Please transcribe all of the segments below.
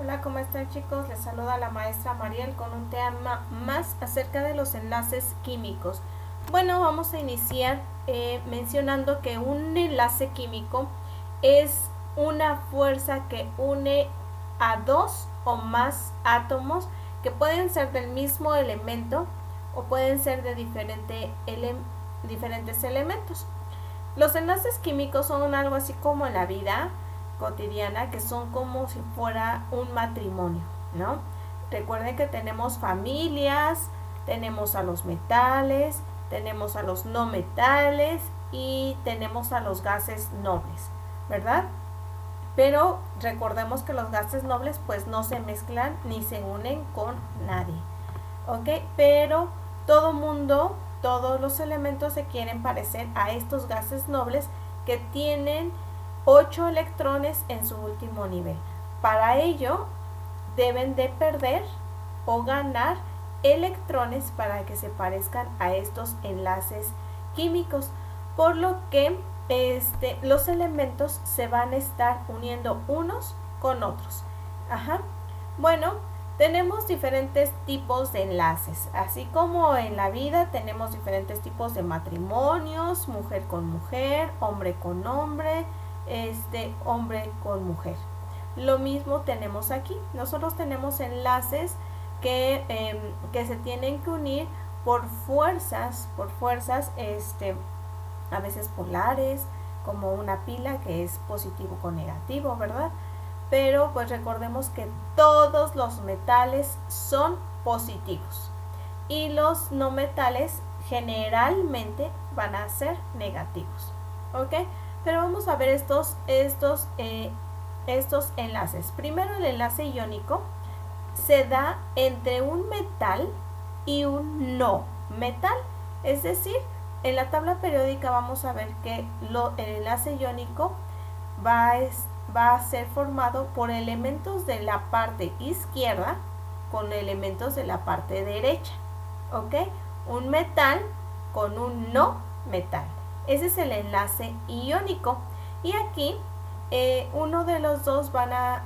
Hola, ¿cómo están chicos? Les saluda la maestra Mariel con un tema más acerca de los enlaces químicos. Bueno, vamos a iniciar mencionando que un enlace químico es una fuerza que une a dos o más átomos que pueden ser del mismo elemento o pueden ser de diferentes elementos. Los enlaces químicos son algo así como en la vida cotidiana, que son como si fuera un matrimonio, ¿no? Recuerden que tenemos familias, tenemos a los metales, tenemos a los no metales y tenemos a los gases nobles, ¿verdad? Pero recordemos que los gases nobles pues no se mezclan ni se unen con nadie, ¿ok? Pero todo mundo, todos los elementos se quieren parecer a estos gases nobles que tienen 8 electrones en su último nivel. Para ello deben de perder o ganar electrones para que se parezcan a estos enlaces químicos, por lo que los elementos se van a estar uniendo unos con otros. Bueno, tenemos diferentes tipos de enlaces, así como en la vida tenemos diferentes tipos de matrimonios, mujer con mujer, hombre con hombre, hombre con mujer. Lo mismo tenemos aquí. Nosotros tenemos enlaces que se tienen que unir por fuerzas, a veces polares, como una pila que es positivo con negativo, ¿verdad? Pero pues recordemos que todos los metales son positivos y los no metales generalmente van a ser negativos, ¿ok? Pero vamos a ver estos enlaces. Primero, el enlace iónico se da entre un metal y un no metal, es decir, en la tabla periódica vamos a ver que el enlace iónico va a ser formado por elementos de la parte izquierda con elementos de la parte derecha, ¿ok? Un metal con un no metal. Ese es el enlace iónico. Y aquí uno de los dos va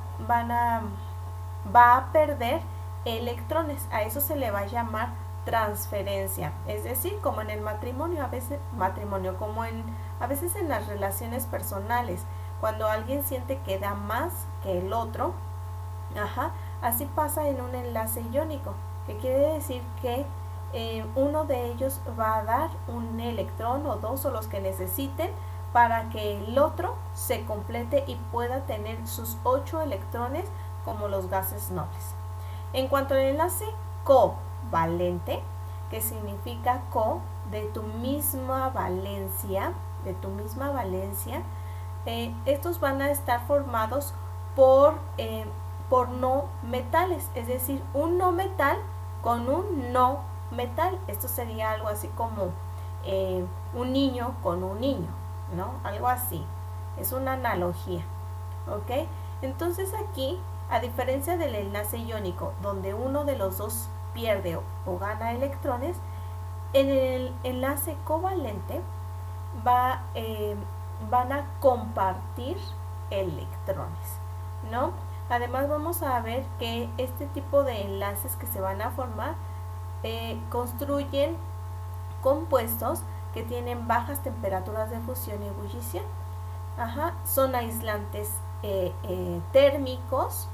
a perder electrones. A eso se le va a llamar transferencia. Es decir, como en el matrimonio, a veces en las relaciones personales, cuando alguien siente que da más que el otro, así pasa en un enlace iónico, que quiere decir que uno de ellos va a dar un electrón o dos o los que necesiten para que el otro se complete y pueda tener sus 8 electrones como los gases nobles. En cuanto al enlace covalente, que significa co, de tu misma valencia, estos van a estar formados por no metales, es decir, un no metal con un no metal. Esto sería algo así como un niño con un niño, ¿no? Algo así. Es una analogía, ¿ok? Entonces aquí, a diferencia del enlace iónico, donde uno de los dos pierde o gana electrones, en el enlace covalente van a compartir electrones, ¿no? Además vamos a ver que este tipo de enlaces que se van a formar construyen compuestos que tienen bajas temperaturas de fusión y ebullición. Son aislantes térmicos,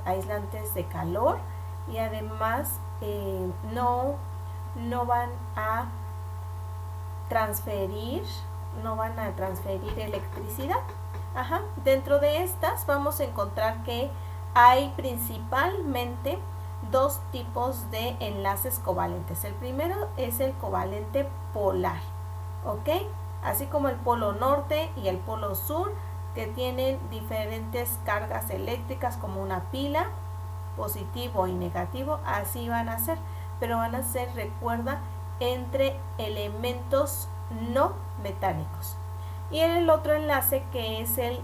aislantes de calor, y además no van a transferir electricidad. Dentro de estas vamos a encontrar que hay principalmente dos tipos de enlaces covalentes. El primero es el covalente polar, ¿ok? Así como el polo norte y el polo sur, que tienen diferentes cargas eléctricas como una pila, positivo y negativo, así van a ser, pero van a ser, recuerda, entre elementos no metálicos. Y el otro enlace, que es el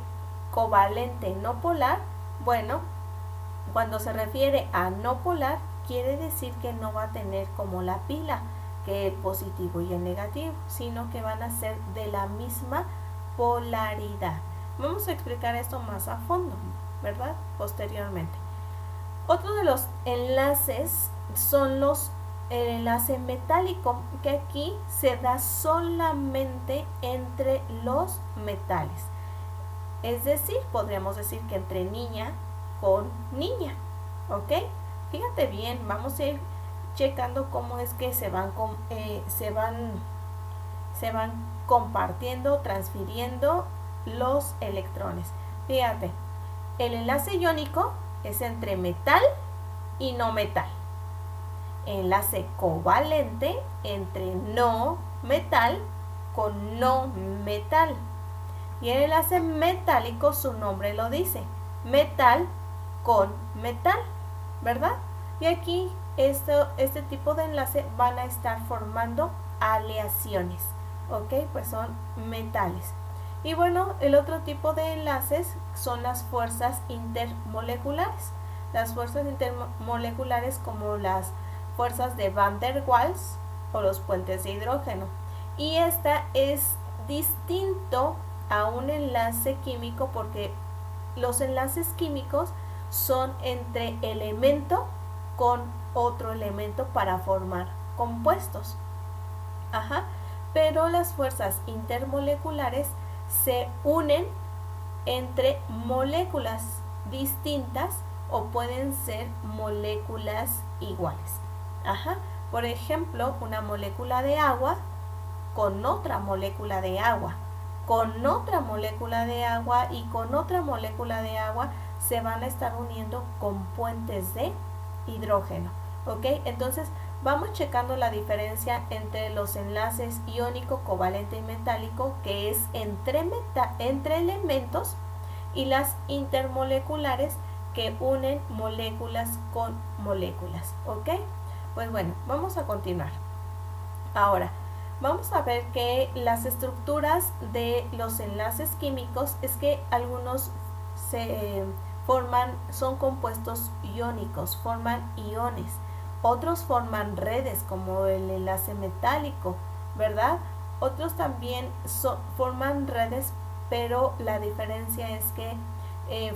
covalente no polar, bueno, cuando se refiere a no polar, quiere decir que no va a tener como la pila, que el positivo y el negativo, sino que van a ser de la misma polaridad. Vamos a explicar esto más a fondo. ¿verdad? Posteriormente. Otro de los enlaces son el enlace metálico, que aquí se da solamente entre los metales. Es decir, podríamos decir que entre niña con niña, ¿ok? Fíjate bien, vamos a ir checando cómo es que se van compartiendo, transfiriendo los electrones. Fíjate, el enlace iónico es entre metal y no metal. Enlace covalente entre no metal con no metal. Y el enlace metálico, su nombre lo dice, metal con metal, ¿verdad? Y aquí este tipo de enlace van a estar formando aleaciones, ¿ok? Pues son metales. Y bueno, el otro tipo de enlaces son las fuerzas intermoleculares. Las fuerzas intermoleculares como las fuerzas de Van der Waals o los puentes de hidrógeno. Y esta es distinto a un enlace químico porque los enlaces químicos son entre elemento con otro elemento para formar compuestos. Pero las fuerzas intermoleculares se unen entre moléculas distintas o pueden ser moléculas iguales. Por ejemplo, una molécula de agua con otra molécula de agua, con otra molécula de agua y con otra molécula de agua se van a estar uniendo con puentes de hidrógeno, ¿ok? Entonces vamos checando la diferencia entre los enlaces iónico, covalente y metálico, que es entre elementos, y las intermoleculares, que unen moléculas con moléculas, ¿ok? Pues bueno, vamos a continuar. Ahora, vamos a ver que las estructuras de los enlaces químicos es que algunos son compuestos iónicos, forman iones. Otros forman redes como el enlace metálico, ¿verdad? Otros también forman redes, pero la diferencia es que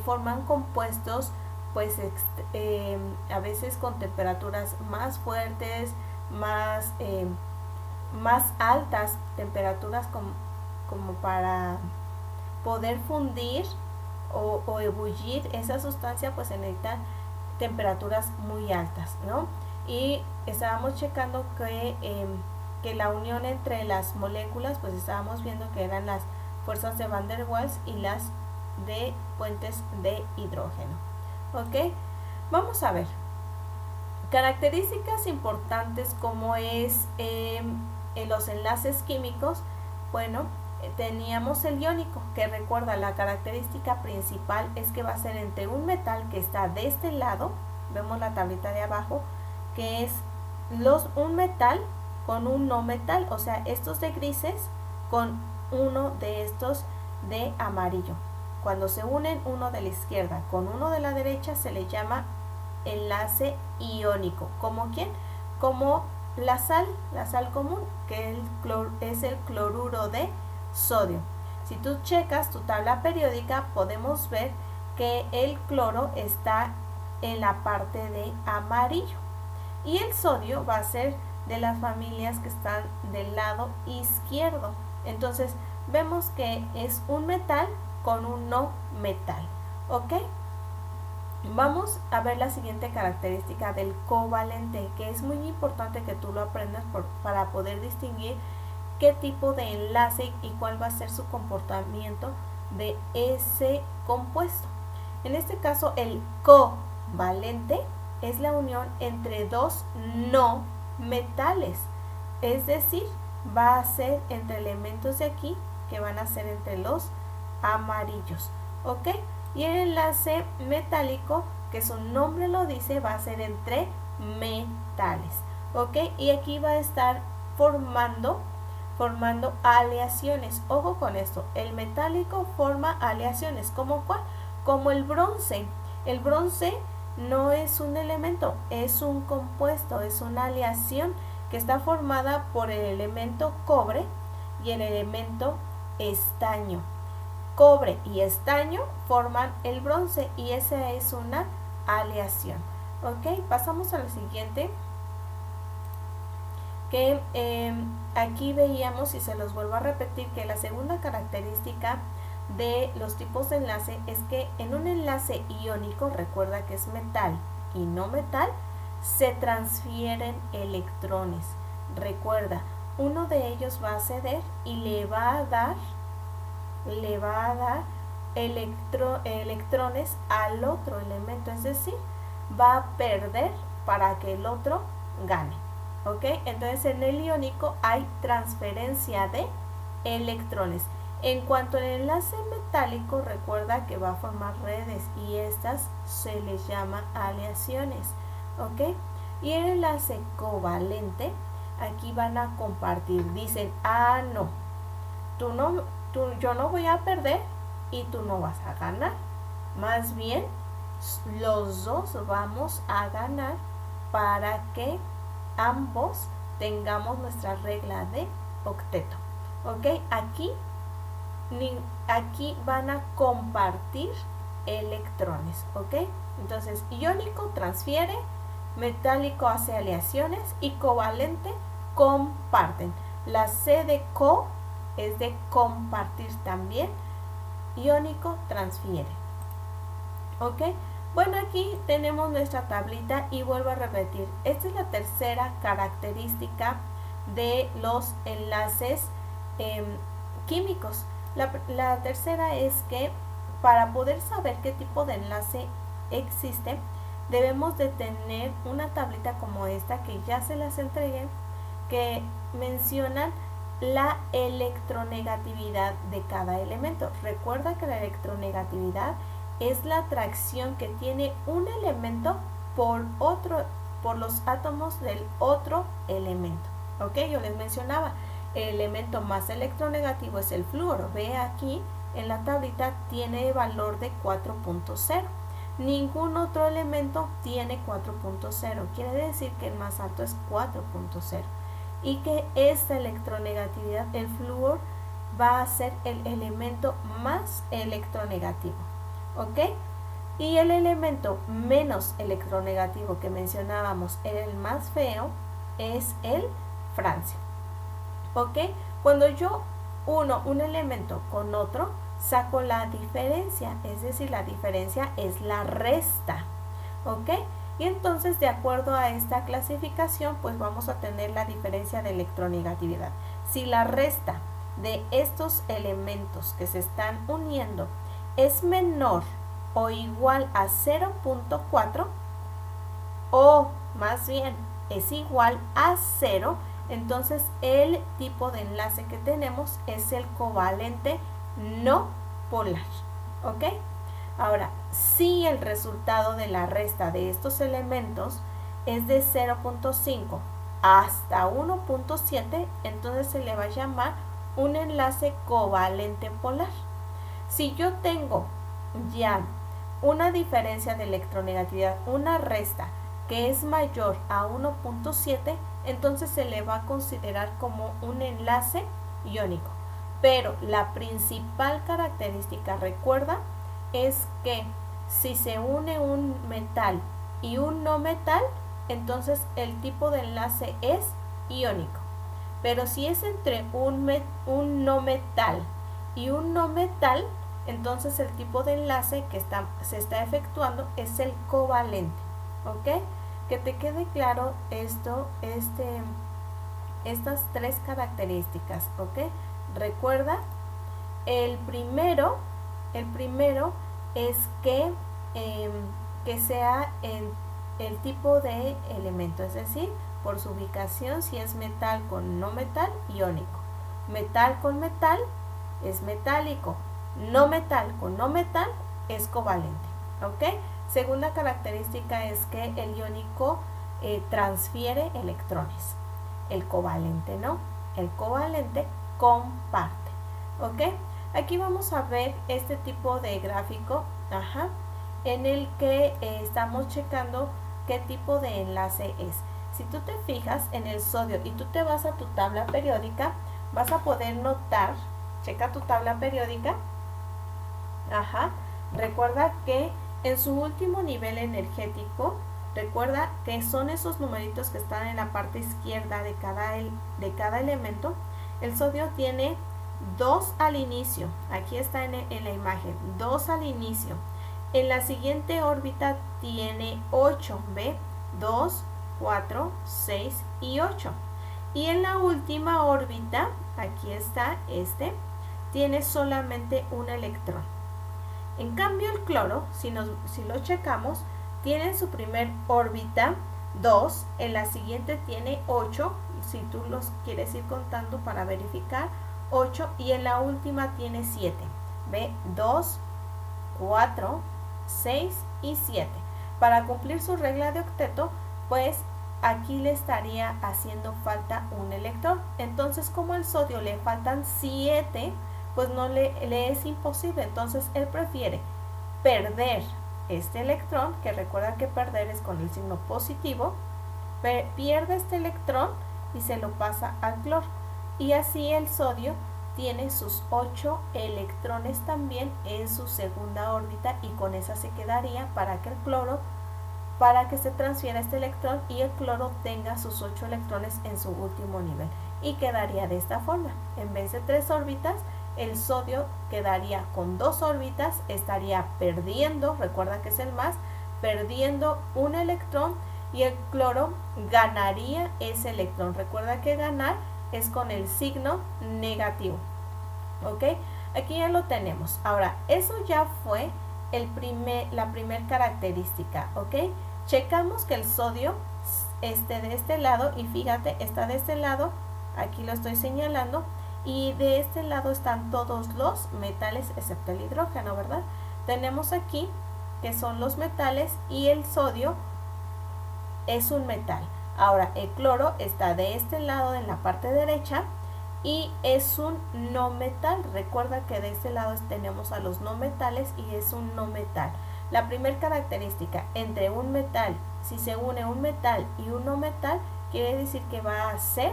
forman compuestos pues a veces con temperaturas más fuertes, más altas, temperaturas como para poder fundir o ebullir esa sustancia, pues se necesitan temperaturas muy altas, ¿no? Y estábamos checando que la unión entre las moléculas, pues estábamos viendo que eran las fuerzas de Van der Waals y las de puentes de hidrógeno, ¿ok? Vamos a ver características importantes como es en los enlaces químicos. Bueno, teníamos el iónico, que recuerda, la característica principal es que va a ser entre un metal que está de este lado, vemos la tablita de abajo, que es un metal con un no metal, o sea, estos de grises con uno de estos de amarillo. Cuando se unen uno de la izquierda con uno de la derecha se le llama enlace iónico. ¿Como quién? Como la sal común, que es el cloruro de sodio. Si tú checas tu tabla periódica, podemos ver que el cloro está en la parte de amarillo y el sodio va a ser de las familias que están del lado izquierdo. Entonces vemos que es un metal con un no metal, ¿ok? Vamos a ver la siguiente característica del covalente, que es muy importante que tú lo aprendas para poder distinguir qué tipo de enlace y cuál va a ser su comportamiento de ese compuesto. En este caso, el covalente es la unión entre dos no metales, es decir, va a ser entre elementos de aquí que van a ser entre los amarillos, ¿ok? Y el enlace metálico, que su nombre lo dice, va a ser entre metales, ¿ok? Y aquí va a estar formando aleaciones. Ojo con esto, el metálico forma aleaciones. ¿Como cuál? Como el bronce. El bronce no es un elemento, es un compuesto, es una aleación que está formada por el elemento cobre y el elemento estaño. cobre y estaño forman el bronce y esa es una aleación. Ok, pasamos a la siguiente, que aquí veíamos, y se los vuelvo a repetir, que la segunda característica de los tipos de enlace es que en un enlace iónico, recuerda que es metal y no metal, se transfieren electrones. Recuerda, uno de ellos va a ceder y le va a dar electrones al otro elemento, es decir, va a perder para que el otro gane. ¿Ok? Entonces en el iónico hay transferencia de electrones. En cuanto al enlace metálico, recuerda que va a formar redes y estas se les llama aleaciones. ¿Ok? Y el enlace covalente, aquí van a compartir. Dicen, ah, no, yo no voy a perder y tú no vas a ganar. Más bien, los dos vamos a ganar para que ambos tengamos nuestra regla de octeto. ¿Ok? Aquí van a compartir electrones. ¿Ok? Entonces, iónico transfiere, metálico hace aleaciones y covalente comparten. La C de co es de compartir también. Iónico transfiere. ¿Ok? Bueno, aquí tenemos nuestra tablita y vuelvo a repetir. Esta es la tercera característica de los enlaces químicos. La tercera es que para poder saber qué tipo de enlace existe, debemos de tener una tablita como esta que ya se las entregué, que mencionan la electronegatividad de cada elemento. Recuerda que la electronegatividad es la atracción que tiene un elemento por los átomos del otro elemento. ¿Ok? Yo les mencionaba, el elemento más electronegativo es el flúor. Ve aquí en la tablita, tiene valor de 4.0. Ningún otro elemento tiene 4.0. Quiere decir que el más alto es 4.0. Y que esta electronegatividad, el flúor, va a ser el elemento más electronegativo. ¿Ok? Y el elemento menos electronegativo que mencionábamos, el más feo, es el francio. ¿Ok? Cuando yo uno un elemento con otro, saco la diferencia, es decir, la diferencia es la resta. ¿Ok? Y entonces, de acuerdo a esta clasificación, pues vamos a tener la diferencia de electronegatividad. Si la resta de estos elementos que se están uniendo es menor o igual a 0.4, o más bien es igual a 0, entonces el tipo de enlace que tenemos es el covalente no polar. ¿Ok? Ahora, si el resultado de la resta de estos elementos es de 0.5 hasta 1.7, entonces se le va a llamar un enlace covalente polar. Si yo tengo ya una diferencia de electronegatividad, una resta que es mayor a 1.7, entonces se le va a considerar como un enlace iónico. Pero la principal característica, recuerda, es que si se une un metal y un no metal, entonces el tipo de enlace es iónico. Pero si es entre un no metal y un no metal, entonces el tipo de enlace que se está efectuando es el covalente. ¿Ok? Que te quede claro estas tres características. ¿Ok? Recuerda, el primero es que sea el tipo de elemento, es decir, por su ubicación, si es metal con no metal, iónico. Metal con metal es metálico. No metal con no metal es covalente. ¿Ok? Segunda característica es que el iónico transfiere electrones. El covalente no. El covalente comparte. ¿Ok? Aquí vamos a ver este tipo de gráfico, en el que estamos checando qué tipo de enlace es. Si tú te fijas en el sodio y tú te vas a tu tabla periódica, vas a poder notar, checa tu tabla periódica, Ajá. Recuerda que en su último nivel energético, recuerda que son esos numeritos que están en la parte izquierda de cada elemento. El sodio tiene 2 al inicio. Aquí está en la imagen. 2 al inicio. En la siguiente órbita tiene 8. ¿Ve? 2, 4, 6 y 8. Y en la última órbita, aquí está tiene solamente un electrón. En cambio el cloro, si lo checamos, tiene en su primer órbita 2, en la siguiente tiene 8, si tú los quieres ir contando para verificar, 8, y en la última tiene 7. ¿Ve? 2, 4, 6 y 7. Para cumplir su regla de octeto, pues aquí le estaría haciendo falta un electrón. Entonces, como al sodio le faltan 7, pues no le es imposible. Entonces él prefiere perder este electrón, que recuerda que perder es con el signo positivo, pierde este electrón y se lo pasa al cloro. Y así el sodio tiene sus 8 electrones también en su segunda órbita, y con esa se quedaría para que se transfiera este electrón y el cloro tenga sus 8 electrones en su último nivel. Y quedaría de esta forma. En vez de 3 órbitas, el sodio quedaría con 2 órbitas, estaría perdiendo, recuerda que es el más, perdiendo un electrón, y el cloro ganaría ese electrón. Recuerda que ganar es con el signo negativo. ¿Ok? Aquí ya lo tenemos. Ahora, eso ya fue la primera característica. ¿Ok? Checamos que el sodio esté de este lado, y fíjate, está de este lado, aquí lo estoy señalando, y de este lado están todos los metales excepto el hidrógeno, ¿verdad? Tenemos aquí que son los metales, y el sodio es un metal. Ahora, el cloro está de este lado en la parte derecha y es un no metal. Recuerda que de este lado tenemos a los no metales y es un no metal. La primera característica entre un metal, si se une un metal y un no metal, quiere decir que va a ser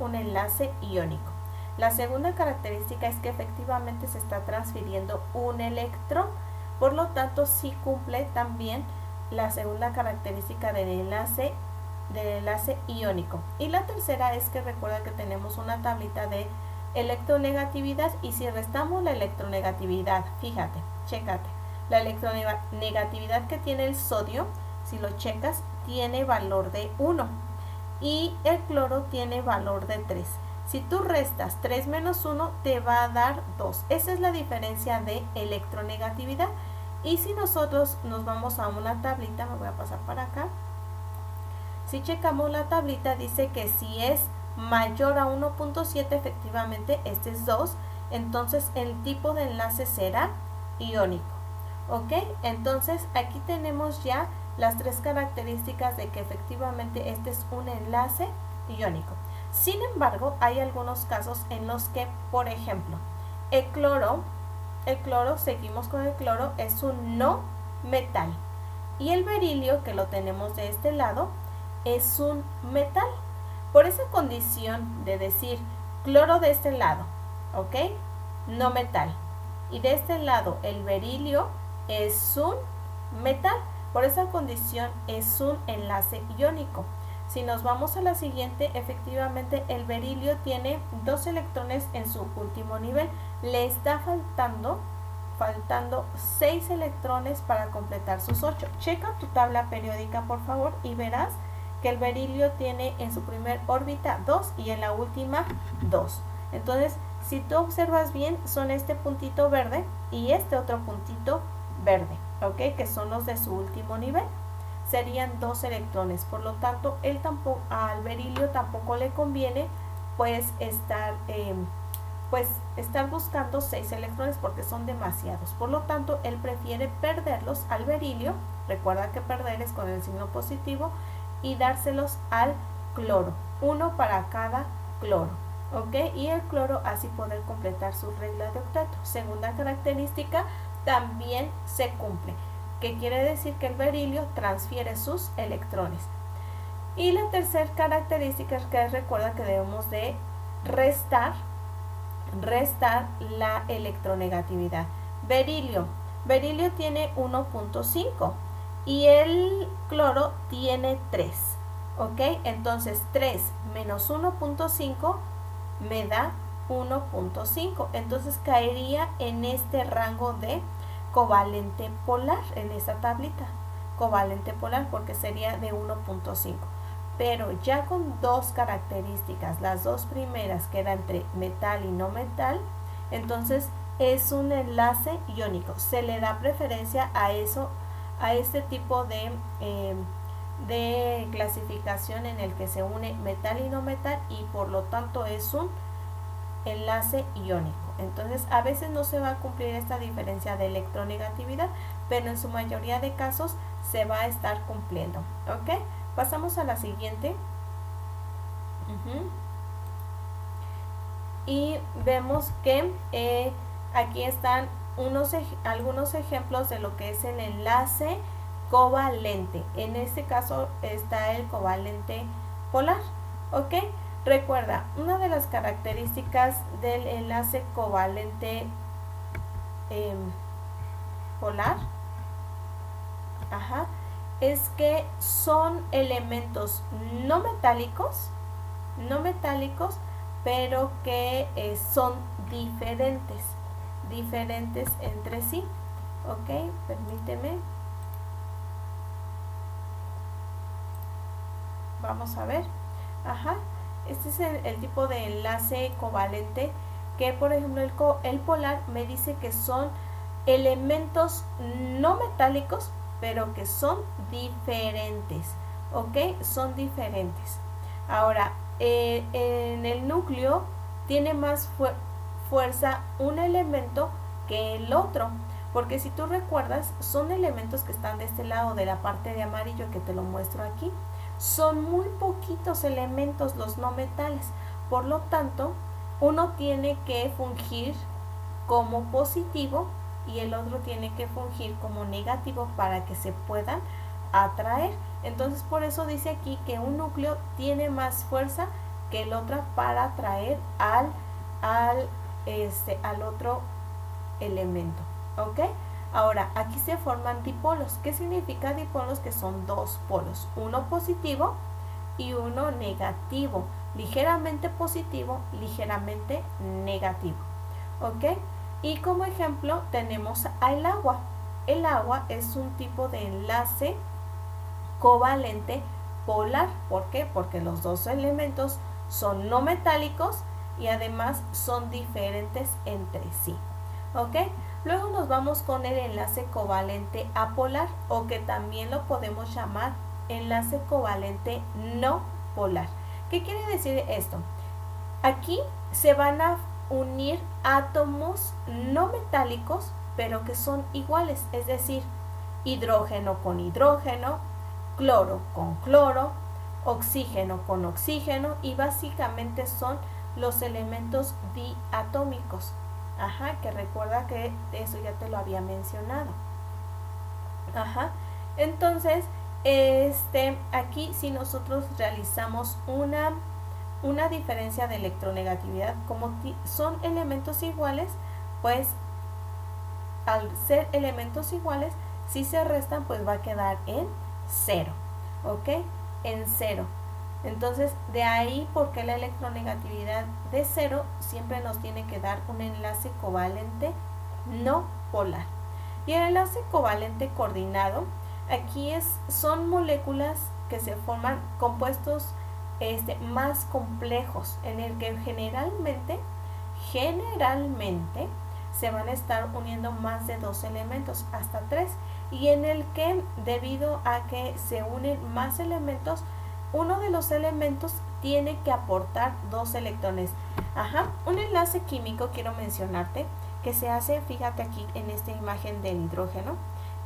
un enlace iónico. La segunda característica es que efectivamente se está transfiriendo un electrón, por lo tanto sí cumple también la segunda característica del enlace iónico. Y la tercera es que recuerda que tenemos una tablita de electronegatividad, y si restamos la electronegatividad, fíjate, chécate, la electronegatividad que tiene el sodio, si lo checas, tiene valor de 1 y el cloro tiene valor de 3. Si tú restas 3 menos 1 te va a dar 2. Esa es la diferencia de electronegatividad. Y si nosotros nos vamos a una tablita, me voy a pasar para acá. Si checamos la tablita, dice que si es mayor a 1.7, efectivamente este es 2. Entonces el tipo de enlace será iónico. ¿Ok? Entonces aquí tenemos ya las 3 características de que efectivamente este es un enlace iónico. Sin embargo, hay algunos casos en los que, por ejemplo, el cloro, seguimos con el cloro, es un no metal. Y el berilio, que lo tenemos de este lado, es un metal. Por esa condición de decir cloro de este lado, ¿ok? No metal. Y de este lado el berilio es un metal. Por esa condición es un enlace iónico. Si nos vamos a la siguiente, efectivamente el berilio tiene 2 electrones en su último nivel. Le está faltando 6 electrones para completar sus 8. Checa tu tabla periódica, por favor, y verás que el berilio tiene en su primer órbita 2 y en la última 2. Entonces, si tú observas bien, son este puntito verde y este otro puntito verde, ¿ok? Que son los de su último nivel. Serían 2 electrones, por lo tanto al berilio tampoco le conviene pues estar buscando 6 electrones porque son demasiados. Por lo tanto, él prefiere perderlos al berilio, recuerda que perder es con el signo positivo, y dárselos al cloro, 1 para cada cloro, ¿ok? Y el cloro así poder completar su regla de octeto. Segunda característica también se cumple, que quiere decir que el berilio transfiere sus electrones. Y la tercera característica es que recuerda que debemos de restar la electronegatividad. berilio. Berilio tiene 1.5 y el cloro tiene 3. ¿Ok? Entonces 3 menos 1.5 me da 1.5. Entonces caería en este rango de covalente polar, en esa tablita. Covalente polar porque sería de 1.5. Pero ya con dos características, las dos primeras que era entre metal y no metal, entonces es un enlace iónico. Se le da preferencia a eso, a este tipo de clasificación en el que se une metal y no metal, y por lo tanto es un enlace iónico. Entonces a veces no se va a cumplir esta diferencia de electronegatividad, pero en su mayoría de casos se va a estar cumpliendo. ¿Ok? Pasamos a la siguiente. Y vemos que aquí están algunos ejemplos de lo que es el enlace covalente. En este caso está el covalente polar. ¿Ok? Recuerda, una de las características del enlace covalente polar es que son elementos no metálicos, pero que son diferentes entre sí. Ok, permíteme. Vamos a ver. Este es el tipo de enlace covalente que, por ejemplo, el polar me dice que son elementos no metálicos, pero que son diferentes. ¿Ok? Son diferentes. Ahora, en el núcleo tiene más fuerza un elemento que el otro, porque si tú recuerdas, son elementos que están de este lado de la parte de amarillo, que te lo muestro aquí. Son muy poquitos elementos los no metales, por lo tanto uno tiene que fungir como positivo y el otro tiene que fungir como negativo para que se puedan atraer. Entonces por eso dice aquí que un núcleo tiene más fuerza que el otro para atraer al otro elemento. ¿Ok? Ahora, aquí se forman dipolos. ¿Qué significa dipolos? Que son dos polos, uno positivo y uno negativo, ligeramente positivo, ligeramente negativo. ¿Ok? Y como ejemplo tenemos al agua. El agua es un tipo de enlace covalente polar. ¿Por qué? Porque los dos elementos son no metálicos y además son diferentes entre sí. ¿Ok? Luego nos vamos con el enlace covalente apolar, o que también lo podemos llamar enlace covalente no polar. ¿Qué quiere decir esto? Aquí se van a unir átomos no metálicos, pero que son iguales, es decir, hidrógeno con hidrógeno, cloro con cloro, oxígeno con oxígeno, y básicamente son los elementos diatómicos. Que recuerda que eso ya te lo había mencionado. Entonces, aquí si nosotros realizamos una diferencia de electronegatividad, como son elementos iguales, pues al ser elementos iguales, si se restan, pues va a quedar en 0. ¿Ok? En 0. Entonces, de ahí porque la electronegatividad de 0 siempre nos tiene que dar un enlace covalente no polar. Y el enlace covalente coordinado, aquí son moléculas que se forman compuestos más complejos, en el que generalmente se van a estar uniendo más de 2 elementos, hasta 3, y en el que, debido a que se unen más elementos, uno de los elementos tiene que aportar 2 electrones. Un enlace químico, quiero mencionarte, que se hace, fíjate aquí en esta imagen del hidrógeno,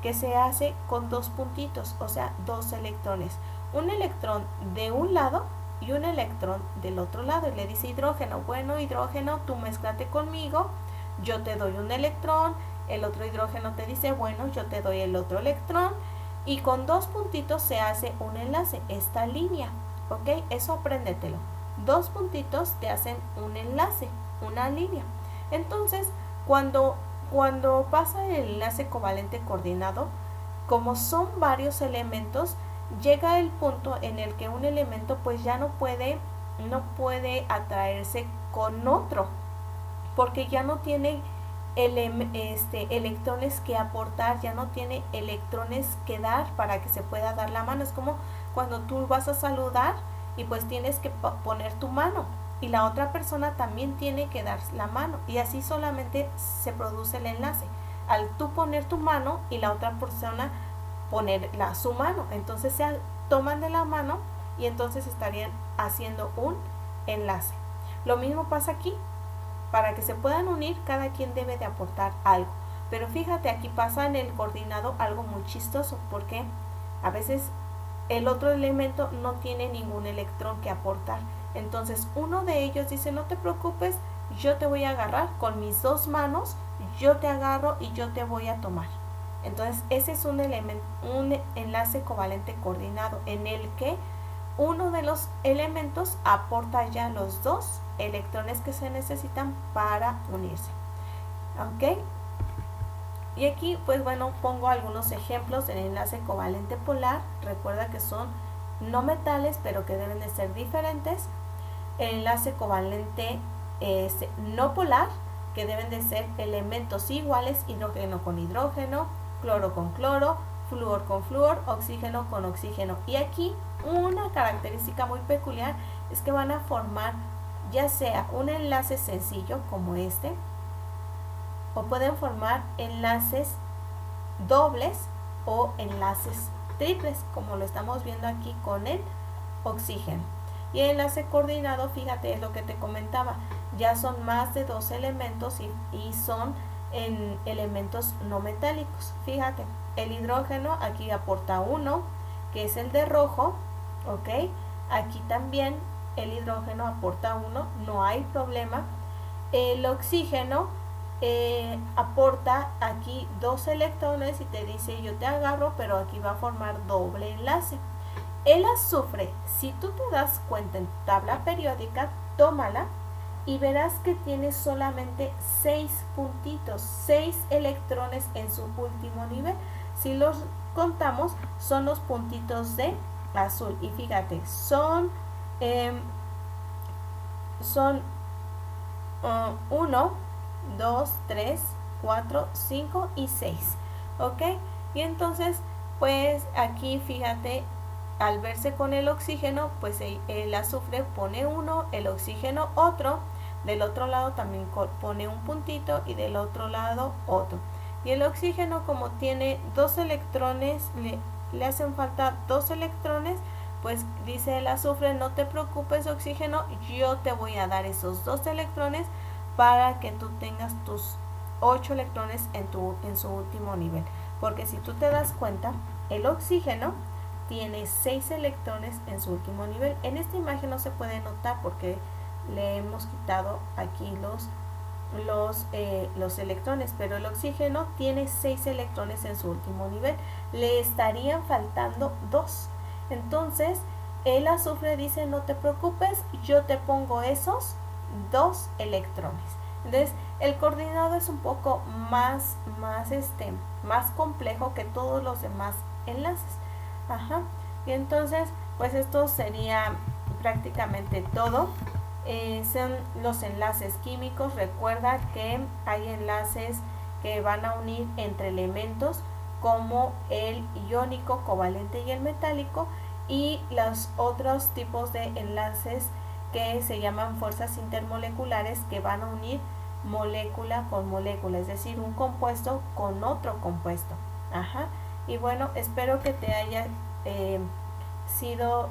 que se hace con 2 puntitos, o sea, 2 electrones. Un electrón de un lado y un electrón del otro lado. Y le dice hidrógeno, bueno, hidrógeno, tú mézclate conmigo, yo te doy un electrón. El otro hidrógeno te dice, bueno, yo te doy el otro electrón. Y con 2 puntitos se hace un enlace, esta línea. ¿Ok? Eso apréndetelo. 2 puntitos te hacen un enlace, una línea. Entonces, cuando cuando pasa el enlace covalente coordinado, como son varios elementos, llega el punto en el que un elemento pues ya no puede atraerse con otro, porque ya no tiene electrones que aportar, ya no tiene electrones que dar para que se pueda dar la mano. Es como cuando tú vas a saludar y pues tienes que poner tu mano y la otra persona también tiene que dar la mano, y así solamente se produce el enlace al tú poner tu mano y la otra persona poner su mano, entonces se toman de la mano y entonces estarían haciendo un enlace. Lo mismo pasa aquí. Para que se puedan unir, cada quien debe de aportar algo. Pero fíjate, aquí pasa en el coordinado algo muy chistoso, porque a veces el otro elemento no tiene ningún electrón que aportar. Entonces uno de ellos dice, no te preocupes, yo te voy a agarrar con mis dos manos, yo te agarro y yo te voy a tomar. Entonces ese es un enlace covalente coordinado en el que uno de los elementos aporta ya los dos electrones que se necesitan para unirse. ¿Ok? Y aquí pues bueno, pongo algunos ejemplos del enlace covalente polar. Recuerda que son no metales, pero que deben de ser diferentes. El enlace covalente no polar, que deben de ser elementos iguales, hidrógeno con hidrógeno, cloro con cloro, flúor con flúor, oxígeno con oxígeno. Y aquí una característica muy peculiar es que van a formar ya sea un enlace sencillo como este, o pueden formar enlaces dobles o enlaces triples, como lo estamos viendo aquí con el oxígeno. Y el enlace coordinado, fíjate, es lo que te comentaba, ya son más de dos elementos y son en elementos no metálicos. Fíjate, el hidrógeno aquí aporta uno, que es el de rojo, ok. Aquí también el hidrógeno aporta uno, no hay problema. El oxígeno aporta aquí dos electrones y te dice yo te agarro, pero aquí va a formar doble enlace. El azufre, si tú te das cuenta en tu tabla periódica, tómala y verás que tiene solamente 6 puntitos, 6 electrones en su último nivel. Si los contamos, son los puntitos de azul. Y fíjate, son 1, 2, 3, 4, 5 y 6. ¿Ok? Y entonces, pues aquí fíjate, al verse con el oxígeno, pues el azufre pone uno, el oxígeno otro, del otro lado también pone un puntito y del otro lado otro. Y el oxígeno, como tiene dos electrones, le hacen falta dos electrones, pues dice el azufre, no te preocupes oxígeno, yo te voy a dar esos dos electrones para que tú tengas tus 8 electrones en su último nivel. Porque si tú te das cuenta, el oxígeno tiene 6 electrones en su último nivel. En esta imagen no se puede notar porque le hemos quitado aquí los electrones, pero el oxígeno tiene 6 electrones en su último nivel. Le estarían faltando 2. Entonces el azufre dice, no te preocupes, yo te pongo esos 2 electrones. Entonces el coordinado es un poco más complejo que todos los demás enlaces. Ajá. Y entonces pues esto sería prácticamente todo. Son los enlaces químicos. Recuerda que hay enlaces que van a unir entre elementos como el iónico, covalente y el metálico, y los otros tipos de enlaces que se llaman fuerzas intermoleculares, que van a unir molécula con molécula, es decir, un compuesto con otro compuesto. Ajá. Y bueno, espero que te haya sido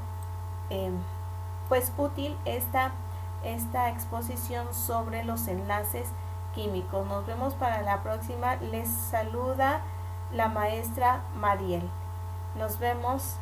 pues útil esta exposición sobre los enlaces químicos. Nos vemos para la próxima. Les saluda la maestra Mariel. Nos vemos.